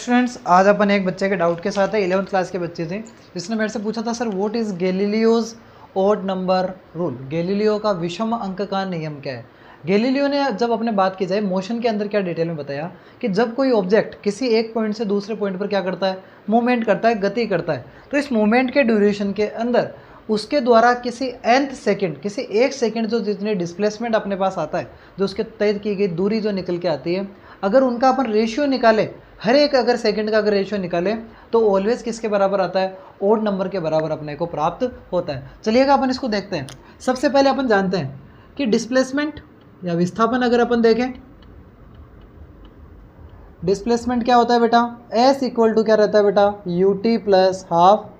Students, आज अपन एक बच्चे के डाउट के साथ है। 11th क्लास के बच्चे थे जिसने मेरे से पूछा था sir what is Galileo's odd number rule. Galileo का विषम अंक का नियम क्या है। गैलीलियो ने जब अपने बात की जाए मोशन के अंदर क्या डिटेल में बताया कि जब कोई ऑब्जेक्ट किसी एक पॉइंट से दूसरे पॉइंट पर क्या करता है, मूवमेंट करता है, गति करता है, तो इस मूवमेंट के ड्यूरेशन के अंदर उसके द्वारा किसी nth सेकंड, किसी एक सेकंड जो जितनी डिस्प्लेसमेंट अपने पास आता है, जो उसके तय की गई दूरी जो निकल के आती है, अगर उनका अपन रेशियो निकाले, हर एक अगर सेकंड का अगर रेशियो निकाले तो ऑलवेज किसके बराबर आता है, ओड नंबर के बराबर अपने को प्राप्त होता है। चलिएगा अपन इसको देखते हैं। सबसे पहले अपन जानते हैं कि डिस्प्लेसमेंट या विस्थापन अगर अपन देखें, डिस्प्लेसमेंट क्या होता है बेटा, एस इक्वल टू क्या रहता है बेटा, U T plus half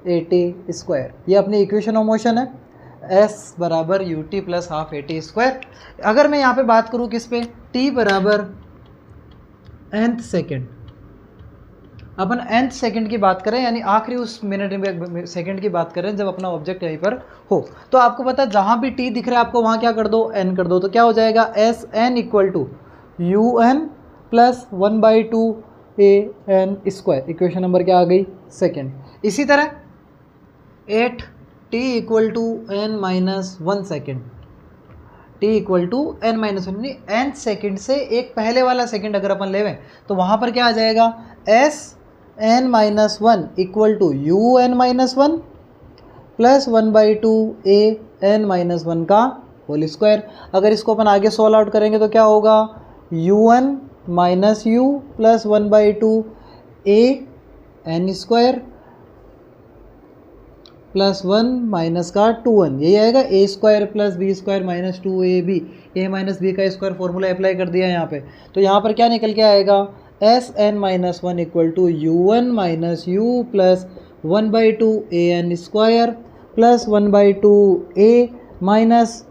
A T square. ये अपनी इक्वेशन ऑफ मोशन है, एस बराबर U T plus half A T square. अगर मैं यहाँ पे बात करूँ किस पे, टी बराबर nth सेकेंड, अपन nth सेकेंड की बात करें यानी आखिरी उस मिनट में सेकेंड की बात करें जब अपना ऑब्जेक्ट यहीं पर हो, तो आपको पता है जहाँ भी t दिख रहा है आपको वहाँ क्या कर दो, n कर दो, तो क्या हो जाएगा S N equal to U N plus 1/2 A N square. Equation number क्या आ गई, सेकेंड। इसी तरह 8 t equal to n minus 1 second, t equal to n minus 1 यानी n सेकेंड से एक पहले वाला सेकेंड अगर अपन लेवें तो वहाँ पर क्या आ जाएगा, s n minus 1 equal to U N minus 1 plus 1/2 a n minus 1 का होल स्क्वायर। अगर इसको अपन आगे सॉल्व आउट करेंगे तो क्या होगा, u N minus you plus 1/2 a n square plus 1 minus का 2n, यही आएगा a square plus b square minus 2ab, a minus b का स्क्वायर फॉर्मूला अप्लाई कर दिया यहाँ पे। तो यहाँ पर क्या निकल के आएगा, S N minus 1 equal to U N minus you plus 1/2 A N square plus 1/2 A minus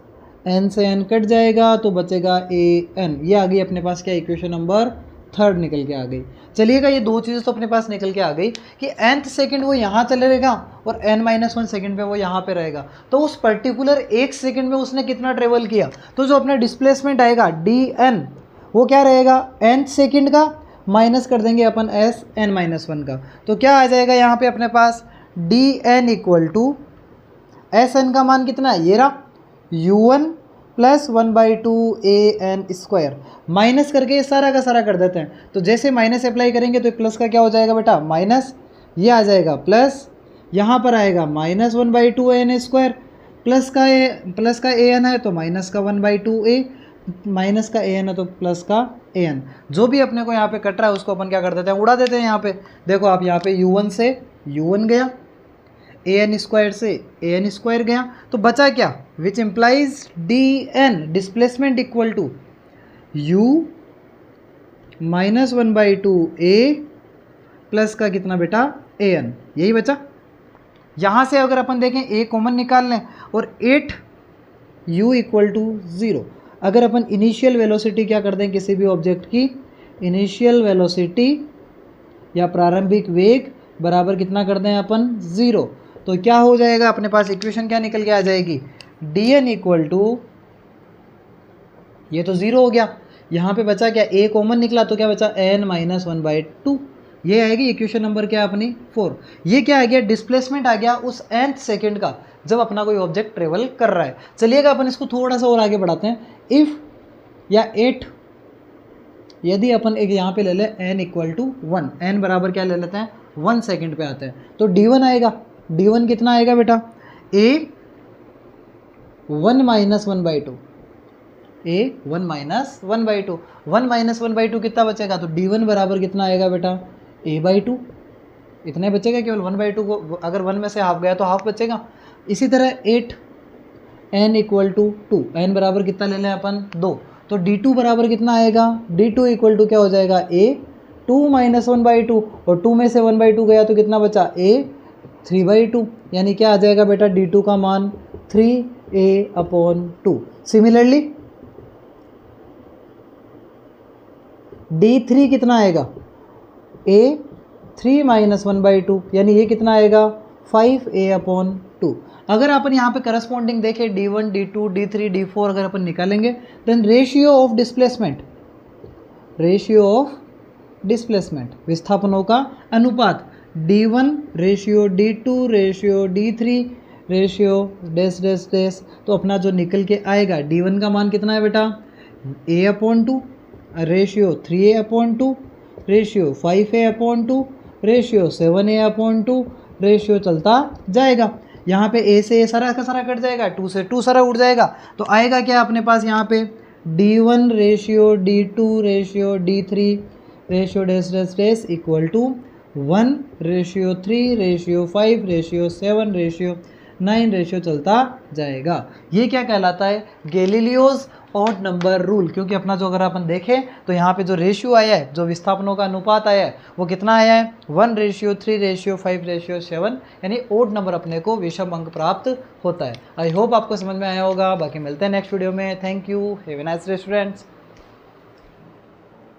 N से एन कट जाएगा तो बचेगा ए एन। ये आ गई अपने पास क्या, इक्वेशन नंबर थर्ड निकल के आ गई। चलिएगा ये दो चीज़ें तो अपने पास निकल के आ गई कि nth सेकंड वो यहाँ चले रहेगा और n माइनस 1 सेकेंड पे वो यहाँ पे रहेगा, तो उस पर्टिकुलर एक सेकंड में उसने कितना ट्रेवल किया, तो जो अपना डिस्प्लेसमेंट आएगा dn वो क्या रहेगा, nth सेकंड का माइनस कर देंगे अपन s n माइनस 1 का, तो क्या आ जाएगा यहाँ पे अपने पास dn equal to S N का मान कितना है, ये रहा u1 plus 1/2 A N square, minus करके ये सारा का सारा कर देते हैं। तो जैसे माइनस अप्लाई करेंगे तो प्लस का क्या हो जाएगा बेटा, माइनस, ये आ जाएगा प्लस, यहाँ पर आएगा minus 1/2 A N square, plus का ए एन है तो माइनस का 1/2 ए, माइनस का ए एन है तो प्लस का ए एन। जो भी अपने को यहाँ पे कट रहा है उसको अपन क्या कर देते हैं, उड़ा देते हैं। यहाँ पे देखो आप, यहाँ पे u1 से u1 गया, ए एन स्क्वायर से ए एन स्क्वायर गया, तो बचा क्या, which implies D N displacement equal to U minus 1/2 A plus का कितना बेटा, ए एन, यही बचा। यहाँ से अगर अपन देखें ए कॉमन निकाल लें और 8 u इक्वल टू 0, अगर अपन इनिशियल वेलोसिटी क्या कर दें किसी भी ऑब्जेक्ट की, इनिशियल वेलोसिटी या प्रारंभिक वेग बराबर कितना कर दें अपन, 0, तो क्या हो जाएगा अपने पास, इक्वेशन क्या निकल के आ जाएगी, dn इक्वल टू, ये तो 0 हो गया, यहाँ पे बचा क्या, a कॉमन निकला तो क्या बचा, n माइनस 1/2, ये आएगी इक्वेशन नंबर क्या अपनी 4। ये क्या आ गया, डिस्प्लेसमेंट आ गया उस nth सेकेंड का जब अपना कोई ऑब्जेक्ट ट्रेवल कर रहा है। चलिएगा अपन इसको थोड़ा सा और आगे बढ़ाते हैं। इफ़ या 8, यदि अपन एक यहाँ पे ले लें n इक्वल टू 1, n बराबर क्या ले लेते हैं, 1 सेकेंड पे आते हैं, तो d1 आएगा, d1 कितना आएगा बेटा, a 1 minus 1/2, a 1 minus 1/2, 1 minus 1/2 कितना बचेगा, तो d1 बराबर कितना आएगा बेटा, a/2, इतने बचेगा, केवल 1/2 को अगर 1 में से हाफ गया तो हाफ बचेगा। इसी तरह 8 n इक्वल टू 2, n बराबर कितना ले लें अपन, 2, तो d2 बराबर कितना आएगा, d2 इक्वल टू क्या हो जाएगा, a 2 माइनस 1/2, और 2 में से 1/2 गया तो कितना बचा, a 3/2, यानी क्या आ जाएगा बेटा, d2 का मान 3a/2। सिमिलरली d3 कितना आएगा, a 3 माइनस 1/2, यानी ये कितना आएगा, 5a/2। अगर अपन यहाँ पे करस्पॉन्डिंग देखें d1 d2 d3 d4 अगर अपन निकालेंगे, देन रेशियो ऑफ डिस्प्लेसमेंट, विस्थापनों का अनुपात, D1 ratio D2 ratio D3 ratio dash dash dash. तो अपना जो निकल के आएगा D1 का मान कितना है बेटा, A/2 ratio 3A/2 ratio 5A/2 ratio 7A/2 ratio चलता जाएगा। यहाँ पे A से A सारा का सारा कट जाएगा, 2 से 2 सारा उड़ जाएगा, तो आएगा क्या अपने पास यहाँ पे D1 ratio D2 ratio D3 ratio dash dash dash equal to 1 ratio 3 ratio 5 ratio 7 ratio 9 ratio चलता जाएगा। ये क्या कहलाता है, गैलीलियोज ऑड नंबर रूल। क्योंकि अपना जो अगर अपन देखें तो यहाँ पे जो रेशियो आया है, जो विस्थापनों का अनुपात आया है, वो कितना आया है 1 रेशियो 3 रेशियो 5 रेशियो 7, यानी ऑड नंबर अपने को विषम अंक प्राप्त होता है। आई होप आपको समझ में आया होगा। बाकी मिलते हैं नेक्स्ट वीडियो में। Thank you, have a nice day students.